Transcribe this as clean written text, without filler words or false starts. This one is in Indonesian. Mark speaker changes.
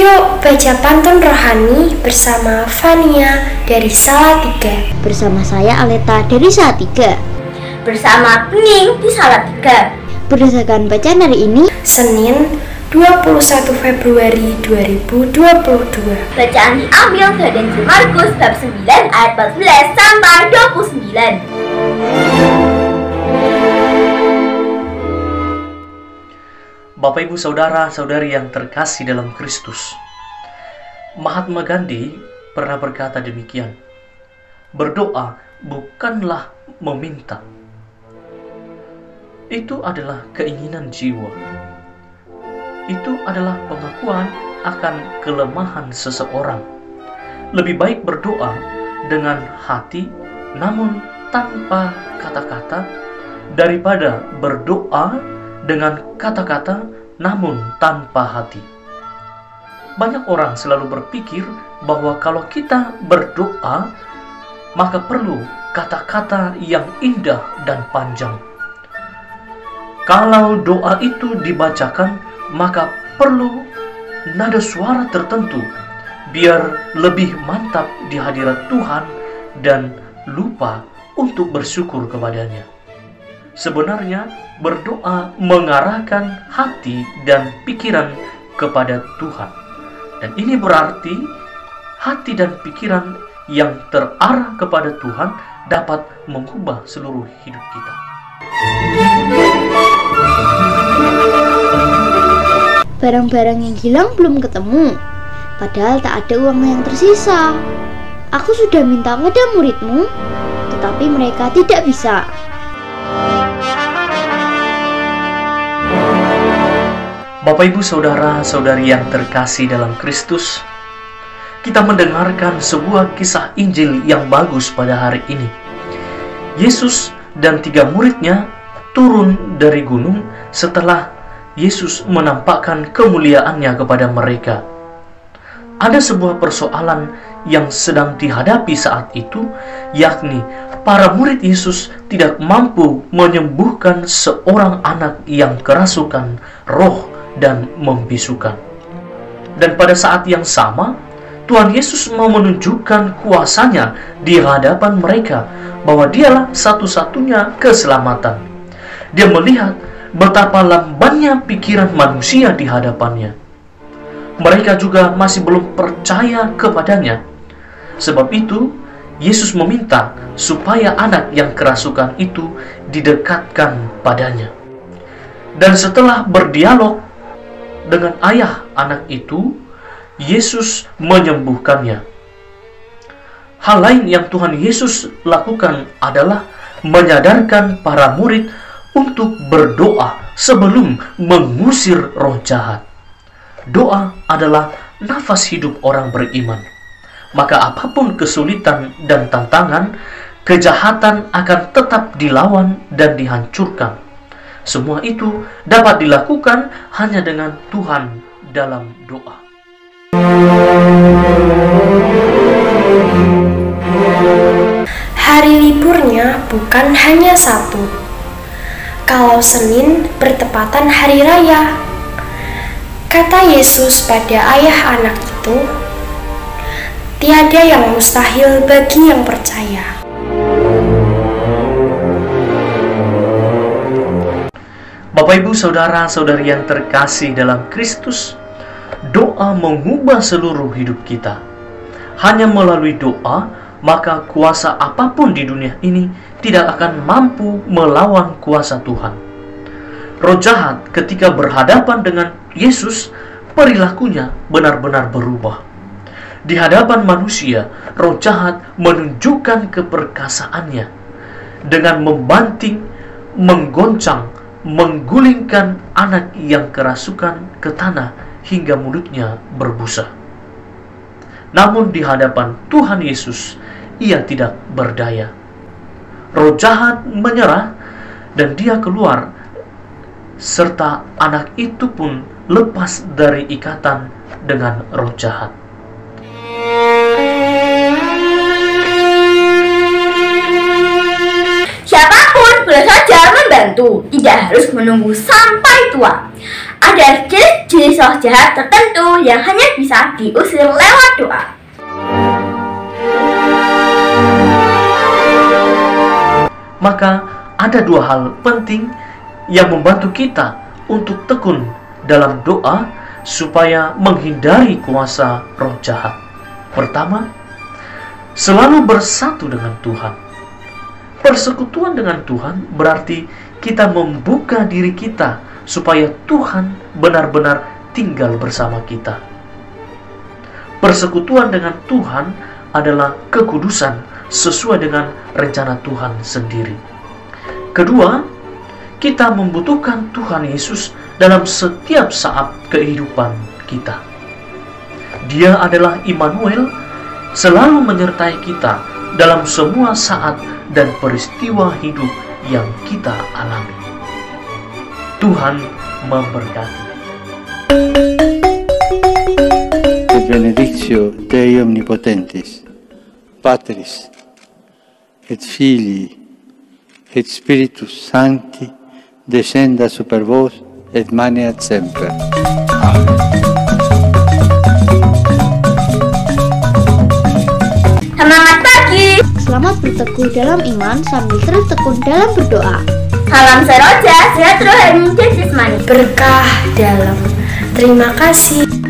Speaker 1: Yuk baca pantun rohani bersama Fania dari Salatiga.
Speaker 2: Bersama saya Aleta dari Salatiga.
Speaker 3: Bersama Bening di Salatiga.
Speaker 2: Berdasarkan bacaan hari ini,
Speaker 1: Senin 21 Februari 2022.
Speaker 3: Bacaan diambil dari Injil Markus bab 9 ayat 14 sampai 29.
Speaker 4: Bapak, Ibu, Saudara-saudari yang terkasih dalam Kristus, Mahatma Gandhi pernah berkata demikian, berdoa bukanlah meminta. Itu adalah keinginan jiwa. Itu adalah pengakuan akan kelemahan seseorang. Lebih baik berdoa dengan hati namun tanpa kata-kata daripada berdoa dengan kata-kata namun tanpa hati. Banyak orang selalu berpikir bahwa kalau kita berdoa maka perlu kata-kata yang indah dan panjang. Kalau doa itu dibacakan maka perlu nada suara tertentu biar lebih mantap di hadirat Tuhan dan lupa untuk bersyukur kepadanya. Sebenarnya berdoa mengarahkan hati dan pikiran kepada Tuhan. Dan ini berarti hati dan pikiran yang terarah kepada Tuhan dapat mengubah seluruh hidup kita.
Speaker 2: barang-barang yang hilang belum ketemu, padahal tak ada uang yang tersisa. Aku sudah minta pada muridmu, tetapi mereka tidak bisa.
Speaker 4: Bapak, Ibu, Saudara-saudari yang terkasih dalam Kristus, kita mendengarkan sebuah kisah Injil yang bagus pada hari ini. Yesus dan 3 muridnya turun dari gunung setelah Yesus menampakkan kemuliaannya kepada mereka. Ada sebuah persoalan yang sedang dihadapi saat itu, yakni para murid Yesus tidak mampu menyembuhkan seorang anak yang kerasukan roh dan membisukan. Dan pada saat yang sama, Tuhan Yesus mau menunjukkan kuasanya di hadapan mereka, bahwa dialah satu-satunya keselamatan. Dia melihat betapa lambannya pikiran manusia di hadapannya. Mereka juga masih belum percaya kepadanya. Sebab itu, Yesus meminta supaya anak yang kerasukan itu didekatkan padanya. Dan setelah berdialog dengan ayah anak itu, Yesus menyembuhkannya. Hal lain yang Tuhan Yesus lakukan adalah menyadarkan para murid untuk berdoa sebelum mengusir roh jahat. Doa adalah nafas hidup orang beriman. Maka apapun kesulitan dan tantangan, kejahatan akan tetap dilawan dan dihancurkan. Semua itu dapat dilakukan hanya dengan Tuhan dalam doa.
Speaker 1: Hari liburnya bukan hanya satu. Kalau Senin bertepatan hari raya, kata Yesus pada ayah anak itu, tiada yang mustahil bagi yang percaya.
Speaker 4: Bapak, Ibu, Saudara-saudari yang terkasih dalam Kristus, doa mengubah seluruh hidup kita. Hanya melalui doa, maka kuasa apapun di dunia ini tidak akan mampu melawan kuasa Tuhan. Roh jahat ketika berhadapan dengan Yesus, perilakunya benar-benar berubah. Di hadapan manusia, roh jahat menunjukkan keperkasaannya dengan membanting, menggoncang, menggulingkan anak yang kerasukan ke tanah hingga mulutnya berbusa. Namun di hadapan Tuhan Yesus, ia tidak berdaya. Roh jahat menyerah dan dia keluar, serta anak itu pun lepas dari ikatan dengan roh jahat.
Speaker 3: Siapapun boleh saja membantu, tidak harus menunggu sampai tua. Ada jenis roh jahat tertentu yang hanya bisa diusir lewat doa.
Speaker 4: Maka ada dua hal penting yang membantu kita untuk tekun dalam doa supaya menghindari kuasa roh jahat. Pertama, selalu bersatu dengan Tuhan. Persekutuan dengan Tuhan berarti kita membuka diri kita supaya Tuhan benar-benar tinggal bersama kita. Persekutuan dengan Tuhan adalah kekudusan sesuai dengan rencana Tuhan sendiri. Kedua, kita membutuhkan Tuhan Yesus dalam setiap saat kehidupan kita. Dia adalah Immanuel, selalu menyertai kita dalam semua saat dan peristiwa hidup yang kita alami. Tuhan memberkati.
Speaker 5: Benedictio Dei Omnipotentis, Patris et Filii et Spiritus Sancti, descenda super vos et maneat semper. Amen.
Speaker 3: Semangat pagi!
Speaker 2: Selamat berteguh dalam iman sambil terus tekun dalam berdoa.
Speaker 3: Salam seroja, sehat rohani dan jasmani.
Speaker 1: Berkah dalam. Terima kasih.